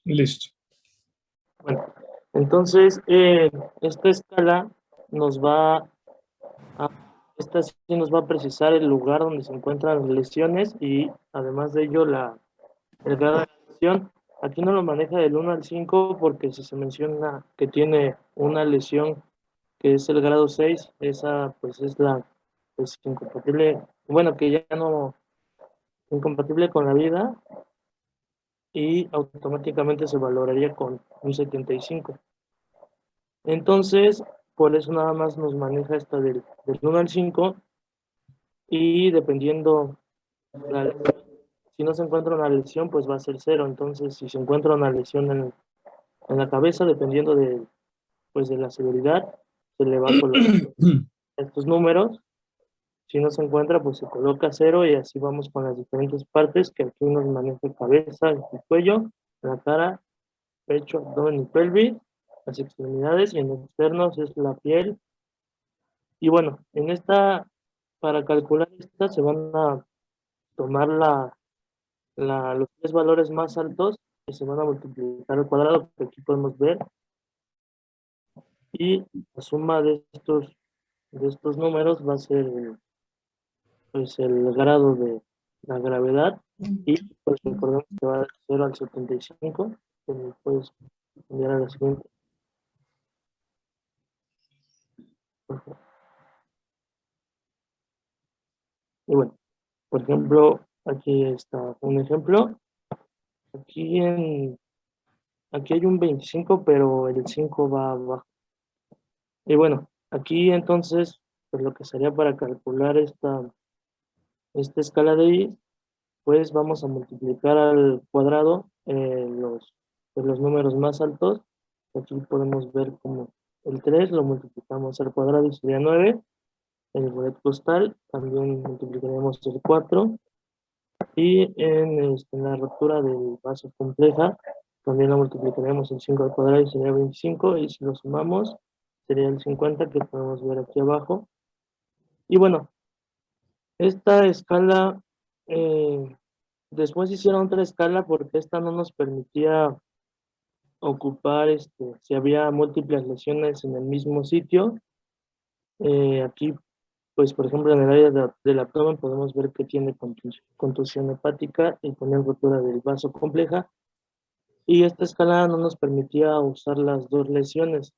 Listo. Bueno, entonces, esta escala nos va a, esta sí nos va a precisar el lugar donde se encuentran las lesiones y además de ello el grado de lesión. Aquí no lo maneja del 1 al 5 porque si se menciona que tiene una lesión que es el grado 6, esa pues es la pues incompatible, bueno, que ya no incompatible con la vida y automáticamente se valoraría con un 75. Entonces, por eso nada más nos maneja esta del 1 al 5 y dependiendo la lesión, si no se encuentra una lesión, pues va a ser cero. Entonces, si se encuentra una lesión en la cabeza, dependiendo pues de la severidad, se le va a colocar estos números. Si no se encuentra, pues se coloca cero y así vamos con las diferentes partes que aquí nos maneja cabeza, el cuello, la cara, pecho, abdomen y pelvis, las extremidades y en externos es la piel. Y bueno, para calcular esta se van a tomar los tres valores más altos que se van a multiplicar al cuadrado, que aquí podemos ver, y la suma de estos números va a ser pues el grado de la gravedad y pues recordemos que va de 0 al 75, puedes cambiar a la siguiente. Y bueno, por ejemplo, aquí está un ejemplo. Aquí, aquí hay un 25, pero el 5 va abajo. Y bueno, aquí entonces, pues lo que sería para calcular esta escala de I, pues vamos a multiplicar al cuadrado los números más altos. Aquí podemos ver como el 3 lo multiplicamos al cuadrado y sería 9. En el boleto postal también multiplicaremos el 4. Y en la rotura del vaso compleja también lo multiplicaremos el 5 al cuadrado y sería 25. Y si lo sumamos, sería el 50 que podemos ver aquí abajo. Y bueno, esta escala, eh, después hicieron otra escala porque esta no nos permitía ocupar, si había múltiples lesiones en el mismo sitio. Aquí, pues por ejemplo, en el área del abdomen podemos ver que tiene contusión hepática y también rotura del vaso compleja. Y esta escala no nos permitía usar las dos lesiones.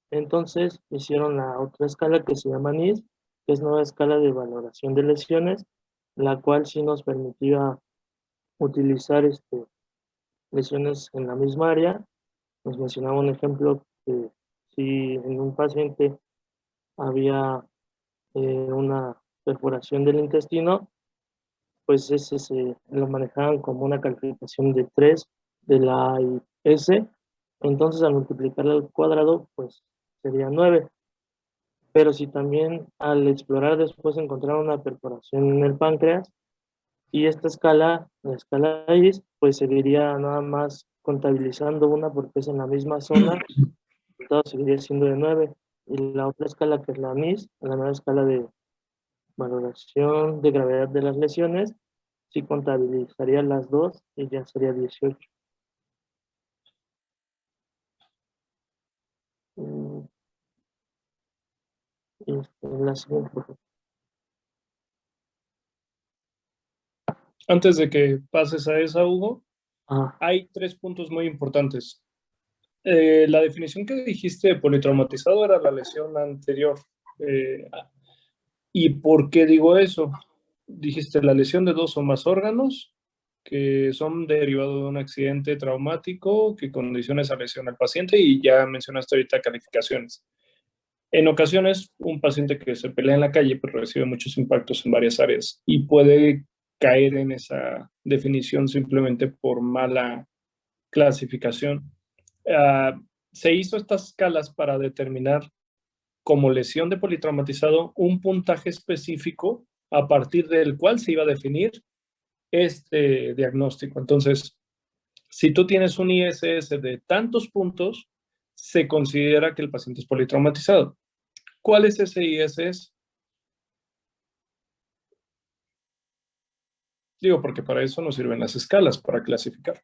Entonces hicieron la otra escala que se llama NIS, que es nueva escala de valoración de lesiones, la cual sí nos permitía utilizar lesiones en la misma área. Nos mencionaba un ejemplo que si en un paciente había una perforación del intestino, pues ese lo manejaban como una calificación de 3 de la A y S. Entonces al multiplicarlo al cuadrado, pues sería 9. Pero si también al explorar después encontraron una perforación en el páncreas, y esta escala, la escala IRIS, pues seguiría nada más contabilizando una porque es en la misma zona, el resultado seguiría siendo de 9. Y la otra escala que es la MIS, la nueva escala de valoración de gravedad de las lesiones, sí contabilizaría las dos y ya sería 18. Mm, la siguiente, por favor. Antes de que pases a esa, Hugo, Ah, hay tres puntos muy importantes. La definición que dijiste de politraumatizado era la lesión anterior. Eh, ¿Y por qué digo eso? Dijiste la lesión de dos o más órganos que son derivados de un accidente traumático que condiciona esa lesión al paciente y ya mencionaste ahorita calificaciones. En ocasiones, un paciente que se pelea en la calle pues, recibe muchos impactos en varias áreas y puede caer en esa definición simplemente por mala clasificación. Uh, Se hizo estas escalas para determinar como lesión de politraumatizado un puntaje específico a partir del cual se iba a definir este diagnóstico. Entonces, si tú tienes un ISS de tantos puntos, se considera que el paciente es politraumatizado. ¿Cuál es ese ISS? Digo, porque para eso nos sirven las escalas, para clasificar.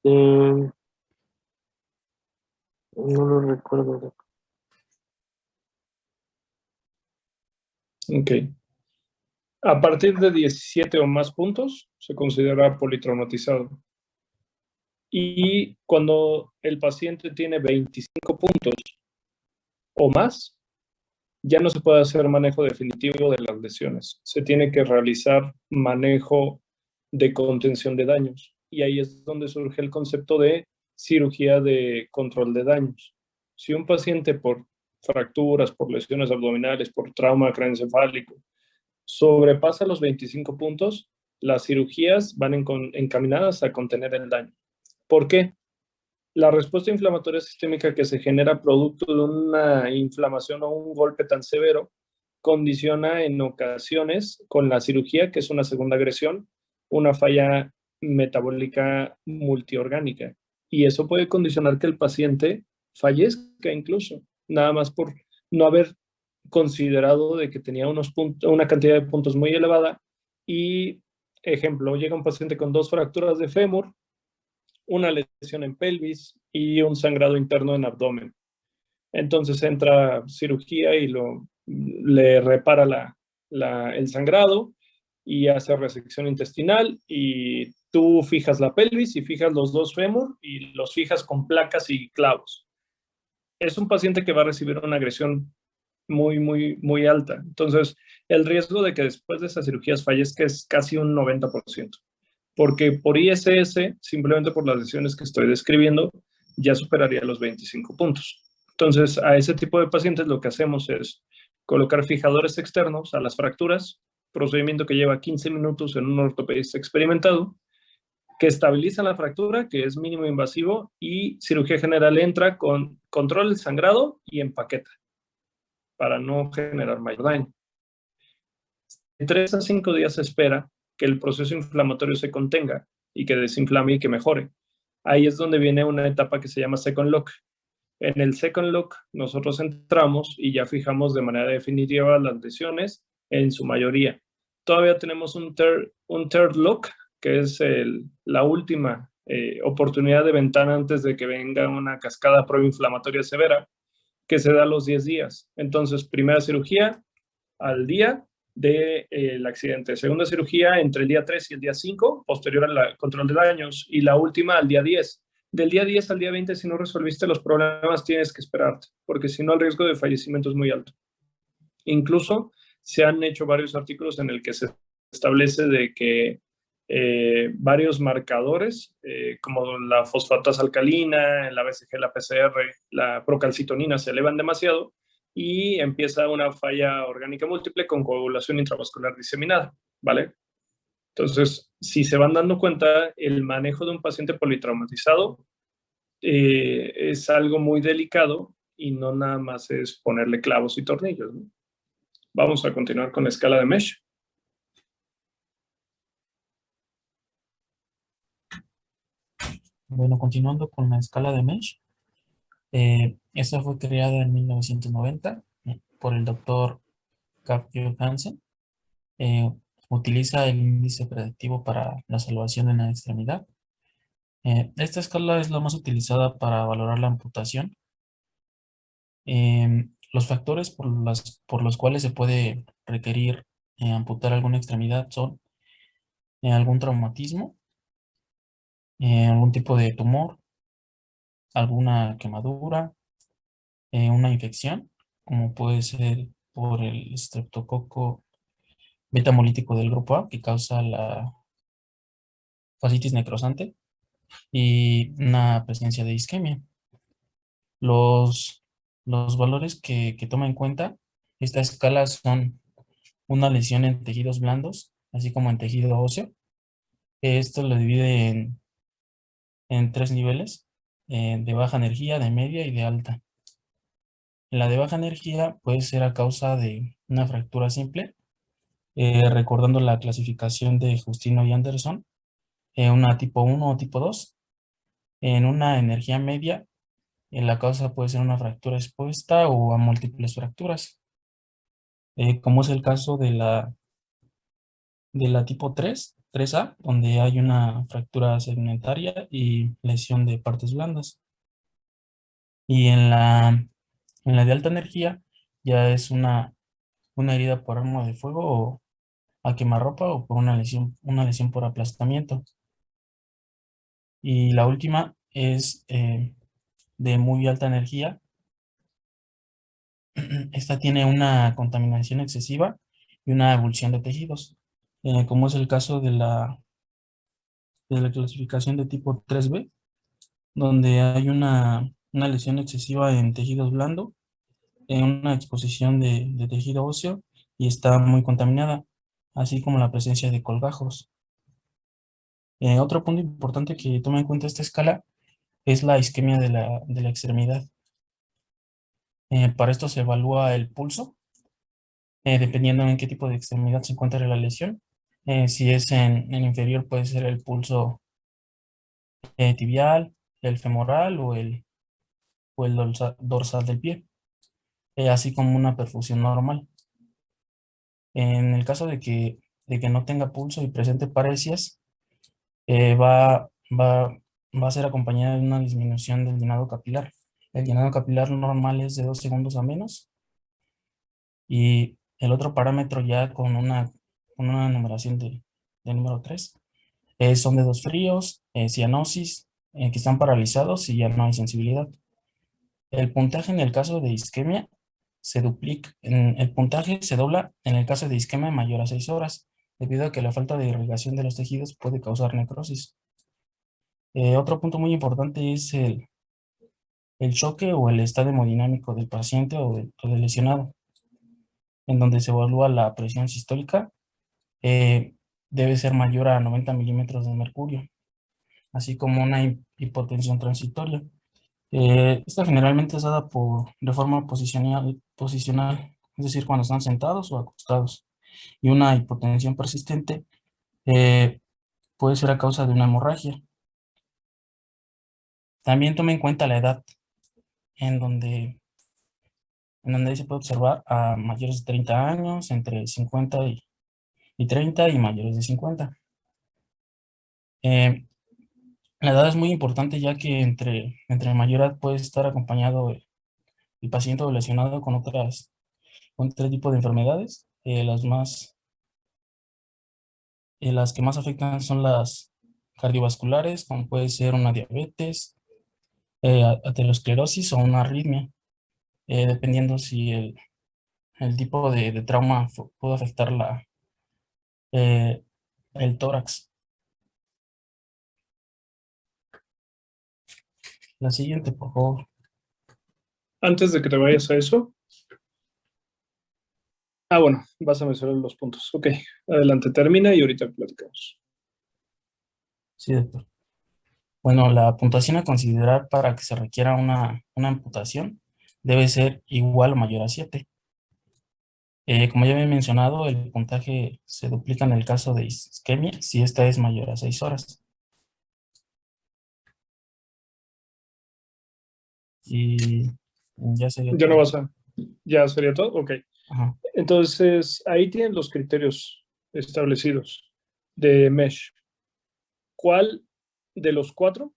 No lo recuerdo. Ok. A partir de 17 o más puntos se considera politraumatizado. Y cuando el paciente tiene 25 puntos o más, ya no se puede hacer manejo definitivo de las lesiones. Se tiene que realizar manejo de contención de daños. Y ahí es donde surge el concepto de cirugía de control de daños. Si un paciente por fracturas, por lesiones abdominales, por trauma craneoencefálico, sobrepasa los 25 puntos, las cirugías van encaminadas a contener el daño. ¿Por qué? La respuesta inflamatoria sistémica que se genera producto de una inflamación o un golpe tan severo condiciona en ocasiones con la cirugía, que es una segunda agresión, una falla metabólica multiorgánica. Y eso puede condicionar que el paciente fallezca incluso, nada más por no haber considerado de que tenía una cantidad de puntos muy elevada. Y, ejemplo, llega un paciente con 2 fracturas de fémur, una lesión en pelvis y un sangrado interno en abdomen. Entonces entra cirugía y le repara el sangrado y hace resección intestinal, y tú fijas la pelvis y fijas los 2 fémur y los fijas con placas y clavos. Es un paciente que va a recibir una agresión muy, muy, muy alta. Entonces, el riesgo de que después de esas cirugías fallezca es casi un 90%, porque por ISS, simplemente por las lesiones que estoy describiendo, ya superaría los 25 puntos. Entonces, a ese tipo de pacientes lo que hacemos es colocar fijadores externos a las fracturas, procedimiento que lleva 15 minutos en un ortopedista experimentado, que estabiliza la fractura, que es mínimo invasivo, y cirugía general entra con control del sangrado y empaqueta para no generar mayor daño. En 3 a 5 días se espera que el proceso inflamatorio se contenga y que desinflame y que mejore. Ahí es donde viene una etapa que se llama second lock. En el second lock nosotros entramos y ya fijamos de manera definitiva las lesiones en su mayoría. Todavía tenemos un third lock, que es la última oportunidad de ventana antes de que venga una cascada proinflamatoria severa, que se da a los 10 días. Entonces, primera cirugía al día del accidente. Segunda cirugía entre el día 3 y el día 5, posterior al control de daños. Y la última al día 10. Del día 10 al día 20, si no resolviste los problemas, tienes que esperarte, porque si no, el riesgo de fallecimiento es muy alto. Incluso se han hecho varios artículos en el que se establece de que varios marcadores, como la fosfatasa alcalina, la BCG, la PCR, la procalcitonina, se elevan demasiado y empieza una falla orgánica múltiple con coagulación intravascular diseminada, ¿vale? Entonces, si se van dando cuenta, el manejo de un paciente politraumatizado es algo muy delicado y no nada más es ponerle clavos y tornillos, ¿no? Vamos a continuar con la escala de Mesh. Bueno, continuando con la escala de Mesh, esta fue creada en 1990 por el doctor Carl Hansen. Utiliza el índice predictivo para la salvación en la extremidad. Esta escala es la más utilizada para valorar la amputación. Los factores por los cuales se puede requerir amputar alguna extremidad son algún traumatismo, algún tipo de tumor, alguna quemadura, una infección, como puede ser por el estreptococo beta-hemolítico del grupo A, que causa la fascitis necrosante, y una presencia de isquemia. Los, los valores que toma en cuenta esta escala son una lesión en tejidos blandos, así como en tejido óseo. Esto lo divide en 3 niveles, de baja energía, de media y de alta. La de baja energía puede ser a causa de una fractura simple, recordando la clasificación de Justino y Anderson, una tipo 1 o tipo 2. En una energía media, la causa puede ser una fractura expuesta o a múltiples fracturas, como es el caso de la tipo 3, 3A, donde hay una fractura segmentaria y lesión de partes blandas. Y en la de alta energía ya es una herida por arma de fuego o a quemarropa o por una lesión por aplastamiento. Y la última es de muy alta energía. Esta tiene una contaminación excesiva y una ebullición de tejidos, como es el caso de la clasificación de tipo 3B, donde hay una lesión excesiva en tejidos blando, en una exposición de tejido óseo y está muy contaminada, así como la presencia de colgajos. Otro punto importante que toma en cuenta esta escala es la isquemia de la extremidad. Para esto se evalúa el pulso, dependiendo en qué tipo de extremidad se encuentra la lesión. Si es en inferior, puede ser el pulso tibial, el femoral o el dorsal del pie, así como una perfusión normal. En el caso de que no tenga pulso y presente paresias, va a ser acompañada de una disminución del llenado capilar. El llenado capilar normal es de 2 segundos a menos. Y el otro parámetro ya con una numeración de número 3 son dedos fríos, cianosis, que están paralizados y ya no hay sensibilidad. El puntaje en el caso de isquemia se duplica, el puntaje se dobla en el caso de isquemia mayor a 6 horas, debido a que la falta de irrigación de los tejidos puede causar necrosis. Otro punto muy importante es el choque o el estado hemodinámico del paciente o del lesionado, en donde se evalúa la presión sistólica, eh, debe ser mayor a 90 milímetros de mercurio, así como una hipotensión transitoria. Esta generalmente es dada de forma posicional, es decir, cuando están sentados o acostados. Y una hipotensión persistente eh, puede ser a causa de una hemorragia. También tome en cuenta la edad, en donde, en donde ahí se puede observar a mayores de 30 años, entre 50 y 30 y mayores de 50. Eh, la edad es muy importante ya que entre mayor edad puede estar acompañado el paciente o lesionado con otro tipo de enfermedades. Las que más afectan son las cardiovasculares, como puede ser una diabetes, aterosclerosis o una arritmia, dependiendo si el tipo de trauma puede afectar eh, el tórax. La siguiente, por favor. Antes de que te vayas a eso. Bueno, vas a mencionar los puntos. Ok, adelante, termina y ahorita platicamos. Sí, doctor. Bueno, la puntuación a considerar para que se requiera una amputación debe ser igual o mayor a 7. Como ya había mencionado, el puntaje se duplica en el caso de isquemia si esta es mayor a 6 horas. Y ya sería Ya no todo. vas a. ¿Ya sería todo? Ok. Ajá. Entonces, ahí tienen los criterios establecidos de MESH. ¿Cuál de los 4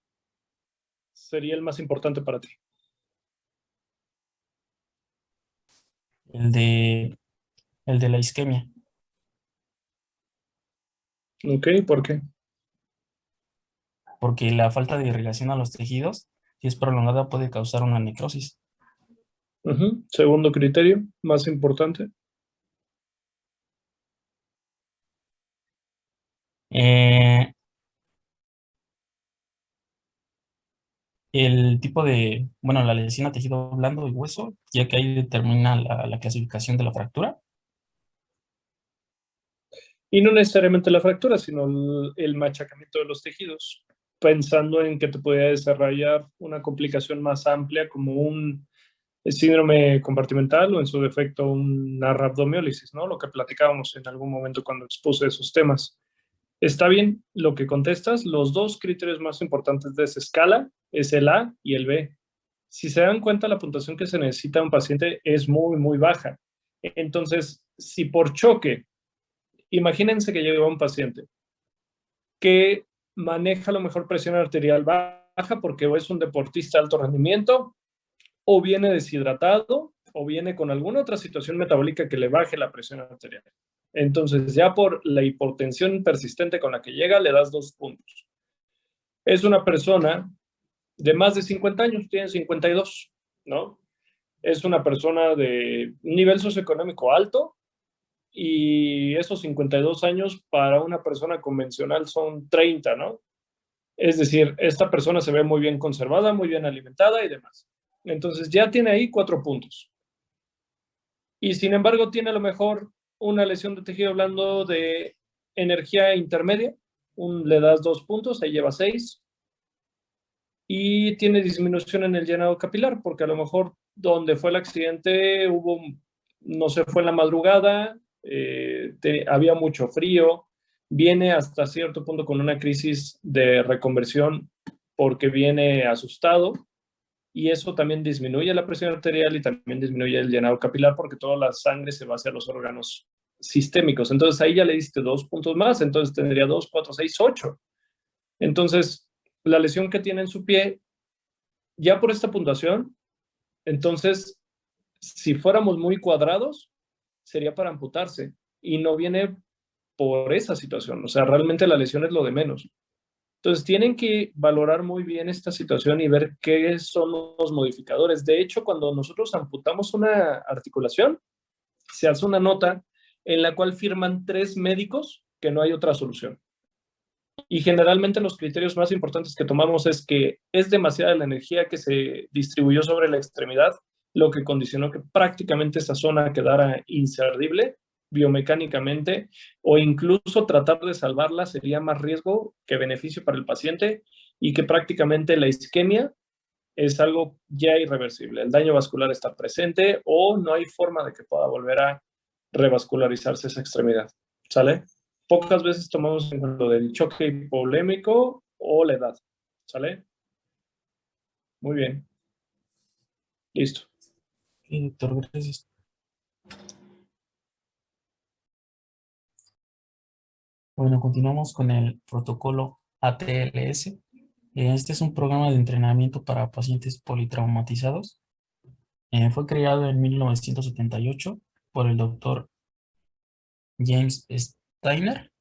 sería el más importante para ti? El de la isquemia, Ok, ¿por qué? porque la falta de irrigación a los tejidos, si es prolongada, puede causar una necrosis. Segundo criterio, más importante. Eh, el tipo bueno, la lesión a tejido blando y hueso, ya que ahí determina la clasificación de la fractura. Y no necesariamente la fractura, sino el machacamiento de los tejidos, pensando en que te podría desarrollar una complicación más amplia como un síndrome compartimental o en su defecto una rhabdomiólisis, ¿no? Lo que platicábamos en algún momento cuando expuse esos temas. Está bien lo que contestas. Los 2 criterios más importantes de esa escala es el A y el B. Si se dan cuenta, la puntuación que se necesita a un paciente es muy, muy baja. Entonces, si por choque, imagínense que llega un paciente que maneja a lo mejor presión arterial baja porque o es un deportista de alto rendimiento, o viene deshidratado, o viene con alguna otra situación metabólica que le baje la presión arterial. Entonces, ya por la hipotensión persistente con la que llega, le das 2 puntos. Es una persona de más de 50 años, tiene 52, ¿no? Es una persona de nivel socioeconómico alto, y esos 52 años para una persona convencional son 30, ¿no? Es decir, esta persona se ve muy bien conservada, muy bien alimentada y demás. Entonces ya tiene ahí 4 puntos. Y sin embargo tiene a lo mejor una lesión de tejido blando de energía intermedia, le das 2 puntos, ahí lleva 6. Y tiene disminución en el llenado capilar, porque a lo mejor donde fue el accidente no se fue en la madrugada, había mucho frío, viene hasta cierto punto con una crisis de reconversión porque viene asustado, y eso también disminuye la presión arterial y también disminuye el llenado capilar porque toda la sangre se va hacia los órganos sistémicos. Entonces ahí ya le diste 2 puntos más, entonces tendría 2, 4, 6, 8. Entonces, la lesión que tiene en su pie, ya por esta puntuación, entonces, si fuéramos muy cuadrados, sería para amputarse, y no viene por esa situación. O sea, realmente la lesión es lo de menos. Entonces, tienen que valorar muy bien esta situación y ver qué son los modificadores. De hecho, cuando nosotros amputamos una articulación, se hace una nota en la cual firman 3 médicos que no hay otra solución. Y generalmente los criterios más importantes que tomamos es que es demasiada la energía que se distribuyó sobre la extremidad, lo que condicionó que prácticamente esa zona quedara inservible biomecánicamente, o incluso tratar de salvarla sería más riesgo que beneficio para el paciente, y que prácticamente la isquemia es algo ya irreversible. El daño vascular está presente o no hay forma de que pueda volver a revascularizarse esa extremidad. ¿Sale? Pocas veces tomamos en cuenta lo del choque hipovolémico o la edad. ¿Sale? Muy bien. Listo. Sí, doctor, gracias. Bueno, continuamos con el protocolo ATLS. Este es un programa de entrenamiento para pacientes politraumatizados. Fue creado en 1978 por el doctor James Steiner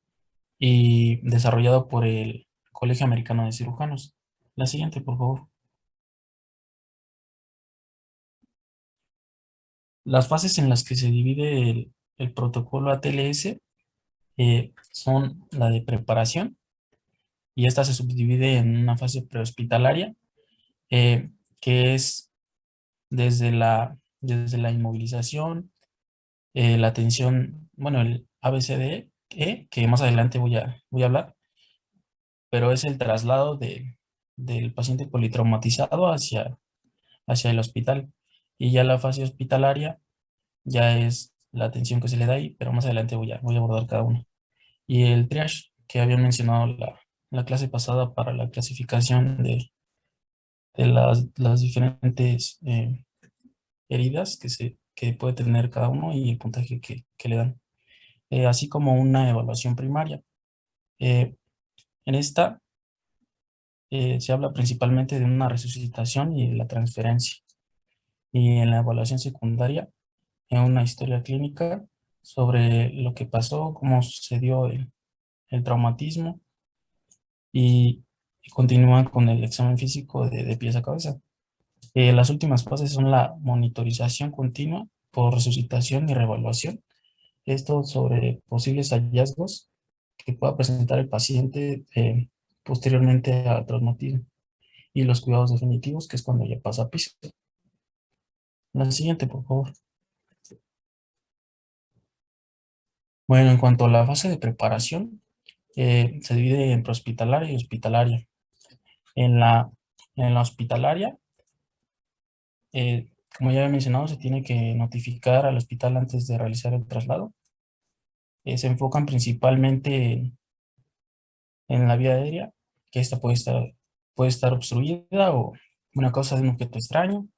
y desarrollado por el Colegio Americano de Cirujanos. La siguiente, por favor. Las fases en las que se divide el protocolo ATLS son la de preparación, y esta se subdivide en una fase prehospitalaria, que es desde la inmovilización, la atención, bueno, el ABCDE, que más adelante voy a hablar, pero es el traslado del paciente politraumatizado hacia el hospital. Y ya la fase hospitalaria ya es la atención que se le da ahí, pero más adelante voy a abordar cada uno. Y el triage, que había mencionado la clase pasada para la clasificación de las diferentes heridas que puede tener cada uno y el puntaje que le dan. Así como una evaluación primaria. En esta se habla principalmente de una resucitación y la transferencia. Y en la evaluación secundaria, en una historia clínica sobre lo que pasó, cómo sucedió el traumatismo, y continúan con el examen físico de pies a cabeza. Las últimas fases son la monitorización continua por resucitación y reevaluación. Esto sobre posibles hallazgos que pueda presentar el paciente posteriormente al traumatismo. Y los cuidados definitivos, que es cuando ya pasa a piso. La siguiente, por favor. Bueno, en cuanto a la fase de preparación, se divide en prehospitalaria y hospitalaria. En la hospitalaria, como ya he mencionado, se tiene que notificar al hospital antes de realizar el traslado. Se enfocan principalmente en la vía aérea, que esta puede estar obstruida o una causa de un objeto extraño,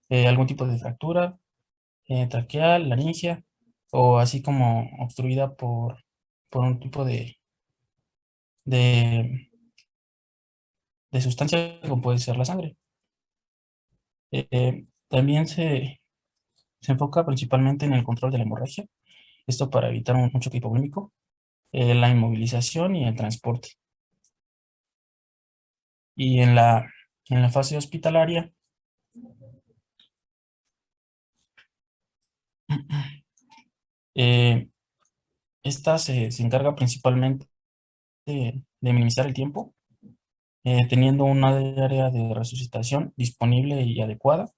algún tipo de fractura traqueal, laringia, o así como obstruida por un tipo de, de sustancia como puede ser la sangre. También se enfoca principalmente en el control de la hemorragia, esto para evitar un choque hipovolémico, la inmovilización y el transporte. Y en la fase hospitalaria, eh, esta se encarga principalmente de minimizar el tiempo, teniendo una área de resucitación disponible y adecuada.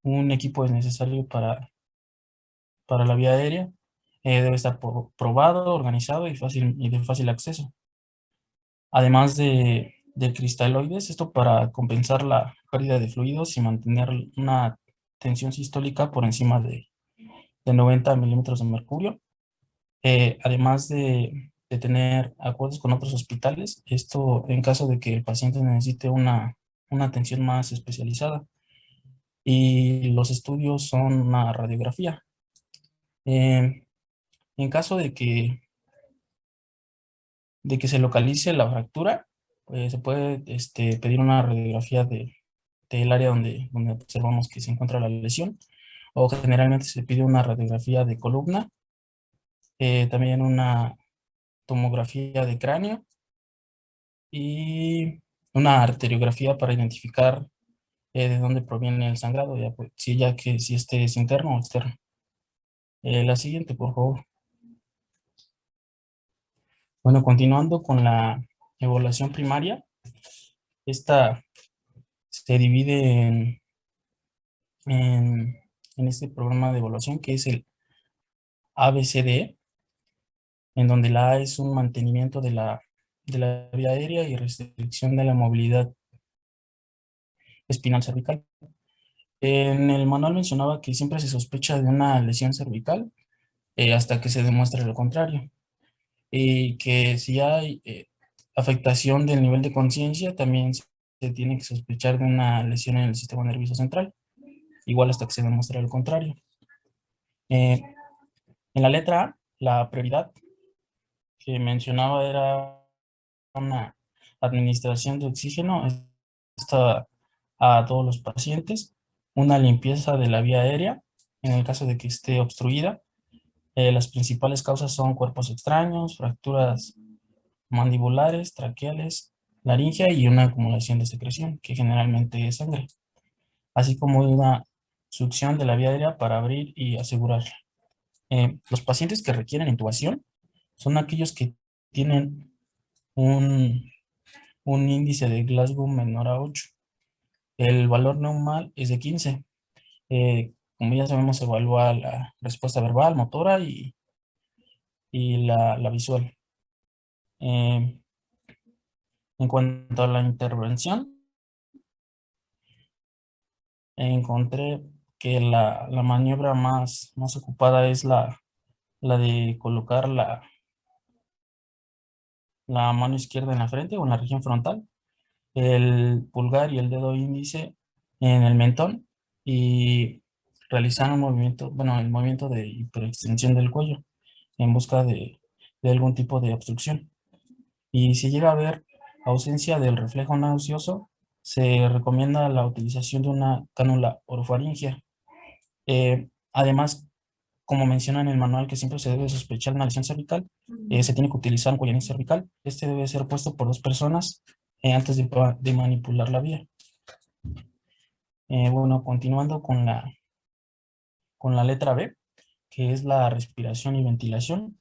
Un equipo es necesario para la vía aérea. Debe estar probado, organizado y de fácil acceso. Además de cristaloides, esto para compensar la pérdida de fluidos y mantener una tensión sistólica por encima de 90 milímetros de mercurio. Además de tener acuerdos con otros hospitales, esto en caso de que el paciente necesite una atención más especializada. Y los estudios son una radiografía. Eh, en caso de que se localice la fractura, pues se puede pedir una radiografía del área donde observamos que se encuentra la lesión, o generalmente se pide una radiografía de columna, también una tomografía de cráneo y una arteriografía para identificar de dónde proviene el sangrado, si este es interno o externo. La siguiente, por favor. Bueno, continuando con la evaluación primaria, esta se divide en, en este programa de evaluación que es el ABCDE, en donde la A es un mantenimiento de la vía aérea y restricción de la movilidad espinal cervical. En el manual mencionaba que siempre se sospecha de una lesión cervical hasta que se demuestre lo contrario. Y que si hay afectación del nivel de conciencia, también se tiene que sospechar de una lesión en el sistema nervioso central, igual hasta que se demuestre lo contrario. Eh, en la letra A, la prioridad que mencionaba era una administración de oxígeno a todos los pacientes, una limpieza de la vía aérea en el caso de que esté obstruida. Las principales causas son cuerpos extraños, fracturas mandibulares, traqueales, laringia y una acumulación de secreción, que generalmente es sangre, así como una succión de la vía aérea para abrir y asegurarla. Los pacientes que requieren intubación son aquellos que tienen un índice de Glasgow menor a 8. El valor normal es de 15. Como ya sabemos, se evalúa la respuesta verbal, motora y la visual. En cuanto a la intervención, encontré que la maniobra más ocupada es la de colocar la mano izquierda en la frente o en la región frontal, el pulgar y el dedo índice en el mentón y realizar el movimiento de hiperextensión del cuello en busca de algún tipo de obstrucción. Y si llega a haber ausencia del reflejo nauseoso, se recomienda la utilización de una cánula orofaringea. Además, como menciona en el manual que siempre se debe sospechar una lesión cervical, se tiene que utilizar un collar cervical. Este debe ser puesto por 2 personas antes de manipular la vía. Bueno, continuando con la letra B, que es la respiración y ventilación.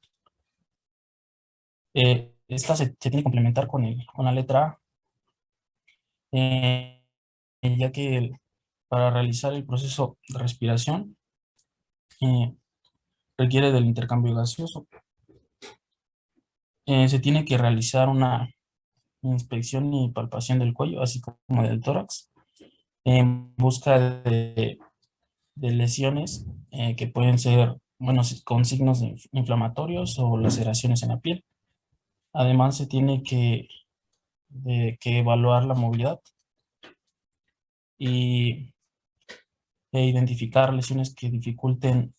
Esta se tiene que complementar con la letra A, ya que para realizar el proceso de respiración eh, requiere del intercambio gaseoso. Se tiene que realizar una inspección y palpación del cuello, así como del tórax, en busca de lesiones que pueden ser, bueno, con signos inflamatorios o laceraciones en la piel. Además, se tiene que evaluar la movilidad y, identificar lesiones que dificulten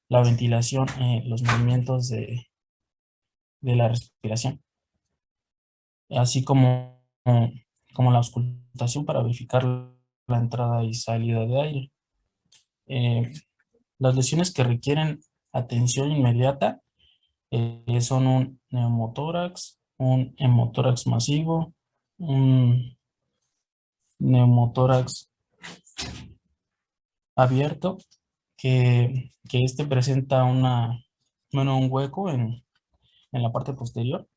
la ventilación, los movimientos de la respiración. así como la auscultación para verificar la entrada y salida de aire. Eh, las lesiones que requieren atención inmediata son un neumotórax, un hemotórax masivo, un neumotórax abierto, que este presenta un hueco en la parte posterior,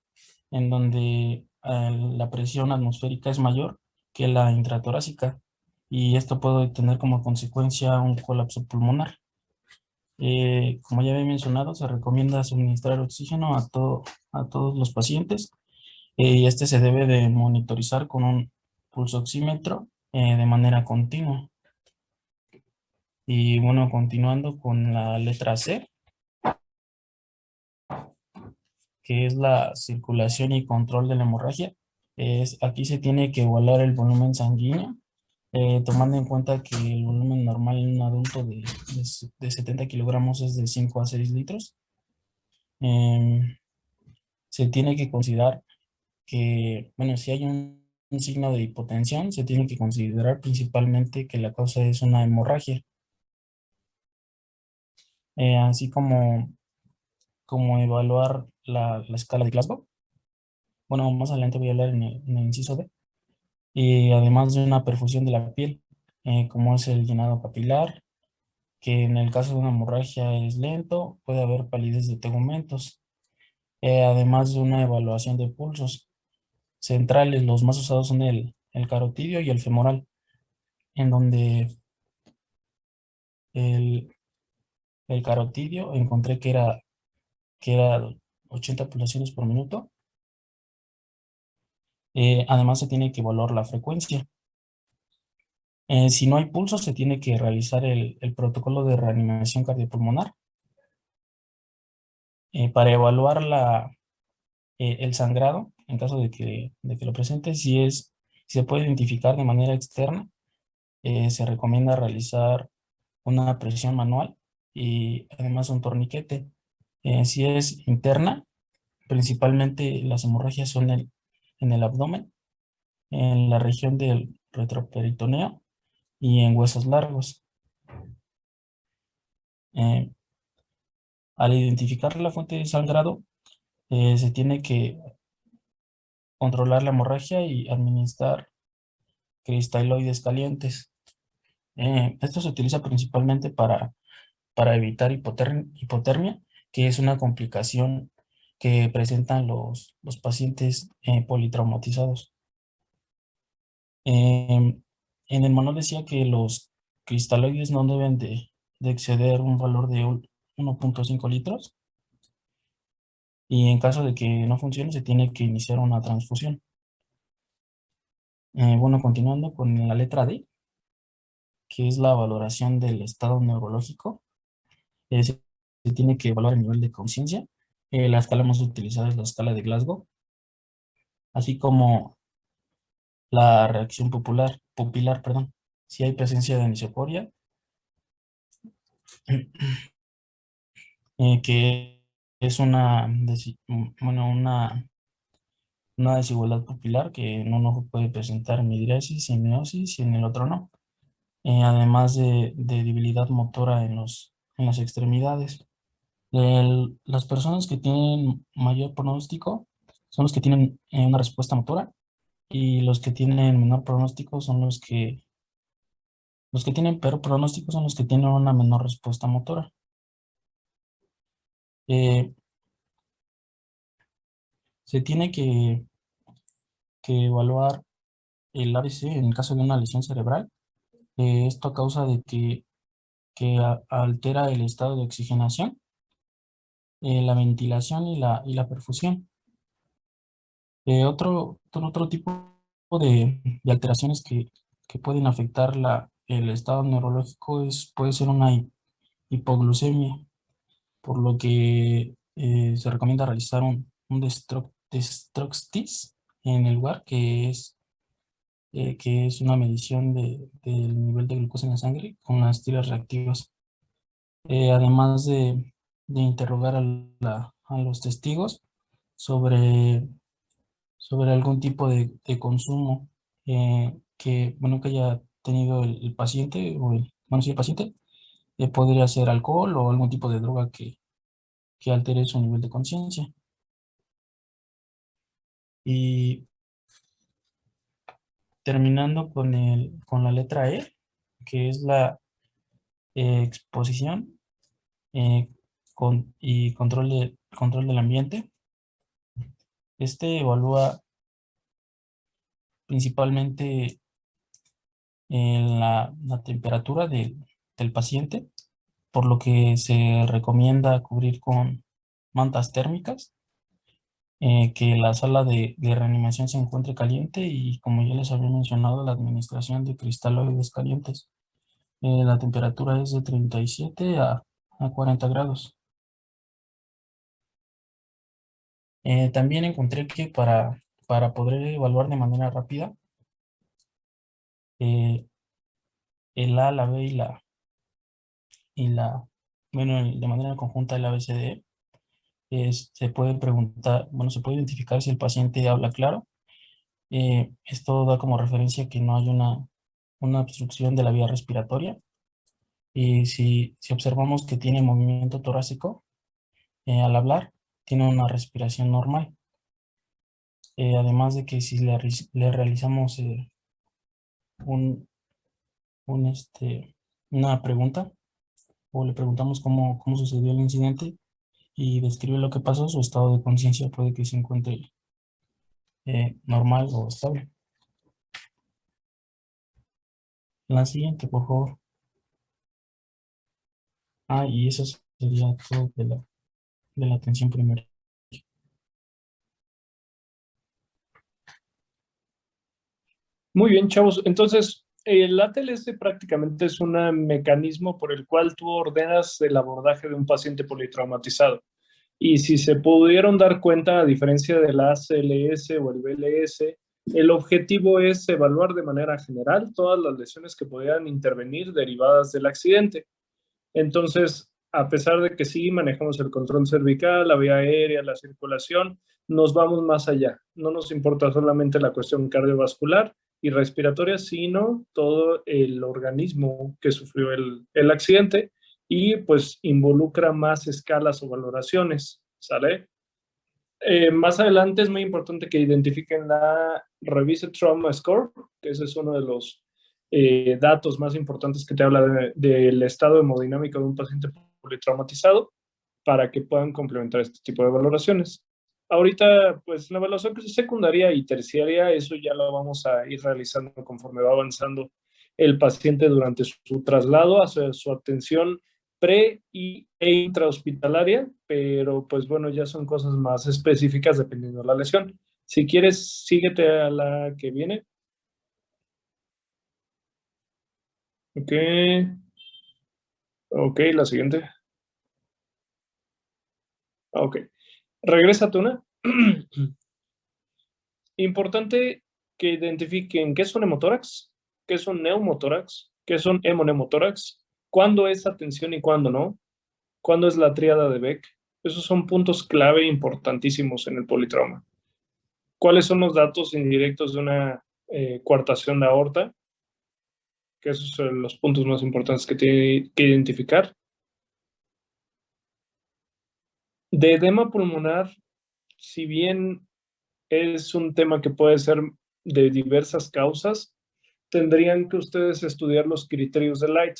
en donde la presión atmosférica es mayor que la intratorácica, y esto puede tener como consecuencia un colapso pulmonar. Como ya había mencionado, se recomienda suministrar oxígeno a todos los pacientes, y este se debe de monitorizar con un pulsoxímetro de manera continua. Y bueno, continuando con la letra C, que es la circulación y control de la hemorragia. Aquí se tiene que evaluar el volumen sanguíneo, tomando en cuenta que el volumen normal en un adulto de 70 kilogramos es de 5 a 6 litros. Se tiene que considerar que, bueno, si hay un signo de hipotensión, se tiene que considerar principalmente que la causa es una hemorragia. Así como evaluar la escala de Glasgow. Bueno, más adelante voy a hablar en el inciso B. Y además de una perfusión de la piel, como es el llenado capilar, que en el caso de una hemorragia es lento, puede haber palidez de tegumentos. Además de una evaluación de pulsos centrales, los más usados son el carotidio y el femoral, en donde el, el carotidio encontré que era 80 pulsaciones por minuto. Además se tiene que evaluar la frecuencia. Si no hay pulso, se tiene que realizar el protocolo de reanimación cardiopulmonar. Para evaluar el sangrado, en caso de que lo presente, si se puede identificar de manera externa, se recomienda realizar una presión manual y además un torniquete. Si es interna, principalmente las hemorragias son en el abdomen, en la región del retroperitoneo y en huesos largos. Eh, Al identificar la fuente de sangrado, se tiene que controlar la hemorragia y administrar cristaloides calientes. Esto se utiliza principalmente para evitar hipotermia, que es una complicación que presentan los pacientes politraumatizados. En el manual decía que los cristaloides no deben de exceder un valor de 1.5 litros, y en caso de que no funcione se tiene que iniciar una transfusión. Bueno, continuando con la letra D, que es la valoración del estado neurológico. Se tiene que evaluar el nivel de conciencia. La escala más utilizada es la escala de Glasgow, así como la reacción pupilar, perdón. Si hay presencia de anisocoria, que es una desigualdad pupilar, que en un ojo puede presentar midriasis y miosis y en el otro no. Además de debilidad motora en las extremidades. Las personas que tienen mayor pronóstico son los que tienen una respuesta motora, y los que tienen menor pronóstico son los que tienen peor pronóstico son los que tienen una menor respuesta motora. Eh, Se tiene que evaluar el ABC en caso de una lesión cerebral. Esto a causa de que altera el estado de oxigenación, la ventilación y la perfusión. Otro tipo de alteraciones que pueden afectar el estado neurológico puede ser una hipoglucemia, por lo que se recomienda realizar un dextroxtis en el lugar, que es una medición del nivel de glucosa en la sangre con las tiras reactivas. Además de interrogar a los testigos sobre sobre algún tipo de consumo bueno, que haya tenido el paciente bueno, sí, el paciente, podría ser alcohol o algún tipo de droga que altere su nivel de conciencia. Y terminando con la letra E, que es la exposición y control del ambiente. Este evalúa principalmente la temperatura del paciente, por lo que se recomienda cubrir con mantas térmicas, que la sala de reanimación se encuentre caliente y, como ya les había mencionado, la administración de cristaloides calientes. La temperatura es de 37 a 40 grados. También encontré que para poder evaluar de manera rápida eh, el A, la B bueno, de manera conjunta el ABCD, se puede preguntar, bueno, se puede identificar si el paciente habla claro. Esto da como referencia que no hay una obstrucción de la vía respiratoria. Y si observamos que tiene movimiento torácico al hablar, tiene una respiración normal. Además de que si le realizamos un, una pregunta o le preguntamos cómo sucedió el incidente y describe lo que pasó, su estado de conciencia puede que se encuentre normal o estable. La siguiente, por favor. Y eso sería todo de la atención primaria. Muy bien, chavos. Entonces, el ATLS prácticamente es un mecanismo por el cual tú ordenas el abordaje de un paciente politraumatizado. Y si se pudieron dar cuenta, a diferencia del ACLS o el BLS, el objetivo es evaluar de manera general todas las lesiones que podrían intervenir derivadas del accidente. Entonces, a pesar de que sí manejamos el control cervical, la vía aérea, la circulación, nos vamos más allá. No nos importa solamente la cuestión cardiovascular y respiratoria, sino todo el organismo que sufrió el accidente y pues involucra más escalas o valoraciones, ¿sale? Más adelante es muy importante que identifiquen la Revised Trauma Score, que ese es uno de los datos más importantes que te habla del estado hemodinámico de un paciente politraumatizado para que puedan complementar este tipo de valoraciones. Ahorita, pues la evaluación secundaria y terciaria, eso ya lo vamos a ir realizando conforme va avanzando el paciente durante su traslado hacia su atención e intrahospitalaria, pero pues bueno, ya son cosas más específicas dependiendo de la lesión. Si quieres, síguete a la que viene. Ok, ok, la siguiente. Ok, regrésate una. Importante que identifiquen qué es un hemotórax, qué es un neumotórax, qué es un hemonemótórax, cuándo es atención y cuándo no, cuándo es la tríada de Beck. Esos son puntos clave importantísimos en el politrauma. ¿Cuáles son los datos indirectos de una coartación de aorta? Que esos son los puntos más importantes que tiene que identificar. De edema pulmonar, si bien es un tema que puede ser de diversas causas, tendrían que ustedes estudiar los criterios de Light.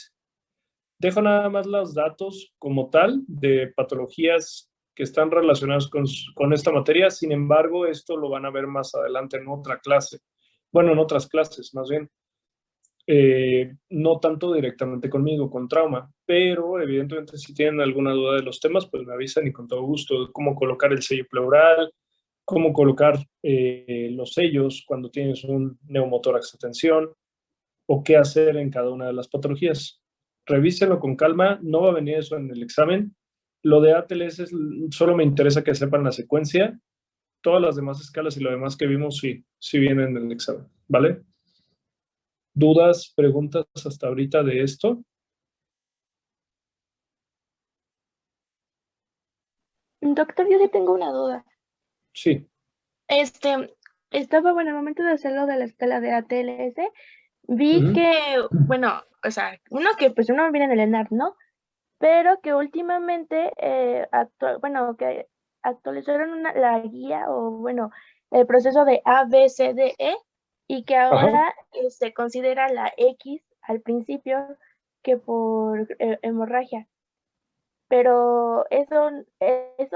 Dejo nada más los datos como tal de patologías que están relacionadas con esta materia. Sin embargo, esto lo van a ver más adelante en otra clase. Bueno, en otras clases, más bien. No tanto directamente conmigo, con trauma, pero evidentemente si tienen alguna duda de los temas, pues me avisan y con todo gusto, cómo colocar el sello pleural, cómo colocar los sellos cuando tienes un neumotórax de tensión o qué hacer en cada una de las patologías. Revísenlo con calma, no va a venir eso en el examen. Lo de ATLS solo me interesa que sepan la secuencia, todas las demás escalas y lo demás que vimos sí vienen en el examen, ¿vale? ¿Dudas, preguntas hasta ahorita de esto? Doctor, yo le tengo una duda. Sí. estaba, bueno, al momento de hacerlo de la escala de ATLS, vi Ujú. que, bueno, o sea, pues uno viene en el ENART, ¿no? Pero que últimamente, bueno, que actualizaron la guía o, bueno, el proceso de A, B, C, D, E, y que Ajá. ahora se considera la X al principio que por hemorragia. Pero eso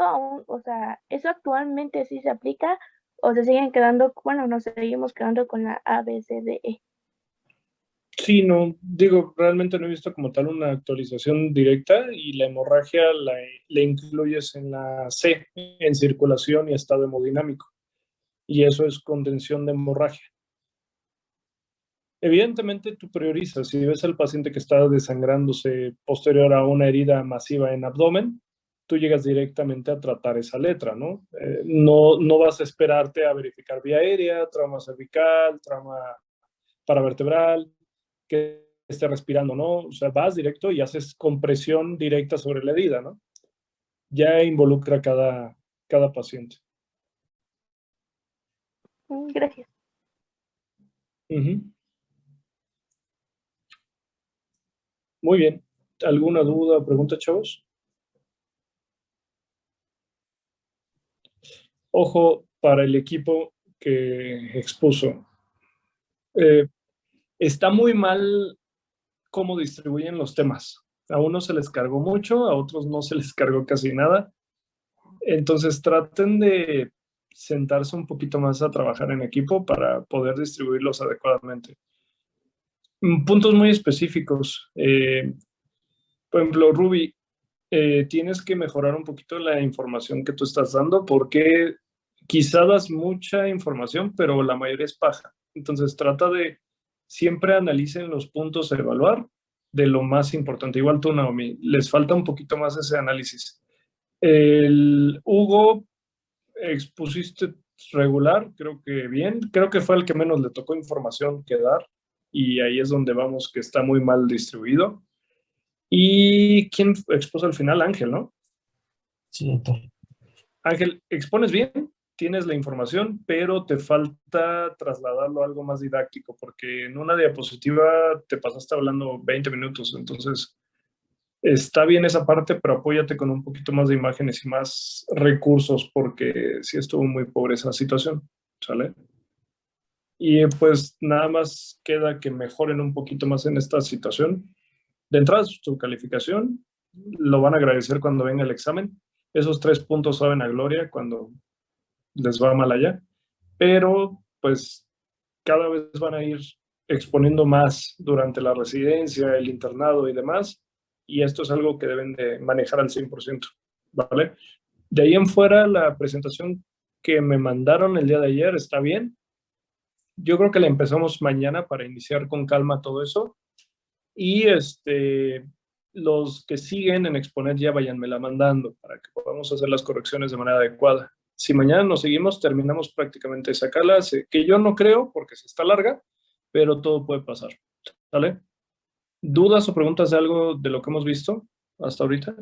aún, o sea, eso actualmente sí se aplica o se siguen quedando, bueno, nos seguimos quedando con la A, B, C, D, E. Sí, no, digo, realmente no he visto como tal una actualización directa y la hemorragia la incluyes en la C, en circulación y estado hemodinámico. Y eso es contención de hemorragia. Evidentemente tú priorizas, si ves al paciente que está desangrándose posterior a una herida masiva en abdomen, tú llegas directamente a tratar esa letra, ¿no? No vas a esperarte a verificar vía aérea, trauma cervical, trauma paravertebral, que esté respirando, ¿no? O sea, vas directo y haces compresión directa sobre la herida, ¿no? Ya involucra cada paciente. Gracias. Ujú. Muy bien. ¿Alguna duda o pregunta, chavos? Ojo para el equipo que expuso. Está muy mal cómo distribuyen los temas. A unos se les cargó mucho, a otros no se les cargó casi nada. Entonces traten de sentarse un poquito más a trabajar en equipo para poder distribuirlos adecuadamente. Puntos muy específicos. Por ejemplo, Ruby, tienes que mejorar un poquito la información que tú estás dando porque quizá das mucha información, pero la mayoría es paja. Entonces trata de siempre analicen los puntos a evaluar de lo más importante. Igual tú, Naomi, les falta un poquito más ese análisis. El Hugo, expusiste regular, creo que bien. Creo que fue el que menos le tocó información que dar y ahí es donde vamos que está muy mal distribuido. ¿Y quién expuso al final? Ángel, ¿no? Sí, doctor. Ángel, expones bien, tienes la información, pero te falta trasladarlo a algo más didáctico, porque en una diapositiva te pasaste hablando 20 minutos, entonces está bien esa parte, pero apóyate con un poquito más de imágenes y más recursos, porque sí estuvo muy pobre esa situación, ¿sale? Y pues nada más queda que mejoren un poquito más en esta situación. De entrada, su calificación, lo van a agradecer cuando venga el examen. Esos 3 puntos saben a gloria cuando les va mal allá, pero pues cada vez van a ir exponiendo más durante la residencia, el internado y demás, y esto es algo que deben de manejar al 100%, ¿vale? De ahí en fuera, la presentación que me mandaron el día de ayer está bien. Yo creo que la empezamos mañana para iniciar con calma todo eso, y los que siguen en Exponer ya váyanmela mandando para que podamos hacer las correcciones de manera adecuada. Si mañana nos seguimos, terminamos prácticamente esa cala, que yo no creo porque se está larga, pero todo puede pasar. ¿Vale? ¿Dudas o preguntas de algo de lo que hemos visto hasta ahorita?